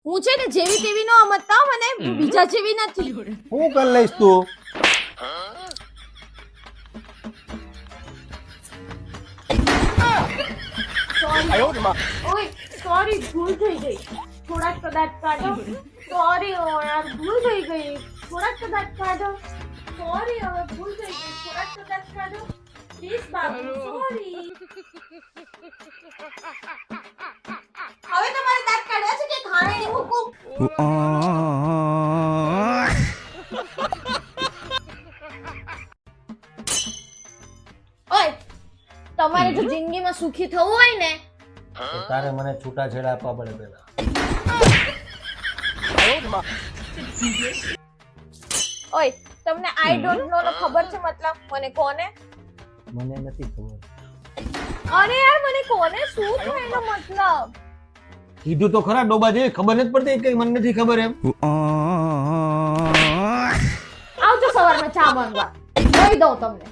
હું છે ને જેવી તેવી નો મતતા મને બીજા જેવી નથી. હું કરી લઈશ તું? ઓય સોરી ભૂલ થઈ ગઈ. થોડાક કદાચ કાઢો. સોરી યાર ભૂલ થઈ ગઈ. થોડાક કદાચ કાઢો. સોરી હવે ભૂલ થઈ ગઈ. થોડાક કદાચ કાઢો. Please Babu sorry. હવે તમારે દાંત કાઢવા છે કે ખાણે મૂકું? ઓય તમારે જો જિંદગીમાં સુખી થવું હોય ને તો તારે મને છૂટાછેડા આપવા પડે પેલા. ઓય તમને આઈ ડોન્ટ નો નો ખબર છે મતલબ મને કોને? મને નથી ખબર. અરે યાર મને કોને શું છે એનો મતલબ? કીધું તો ખરા ડોબા જેવી ખબર નથી પડતી કઈ મને નથી ખબર એમ. આવજો સવારમાં ચા માંગવા. દઈ દઉં તમને.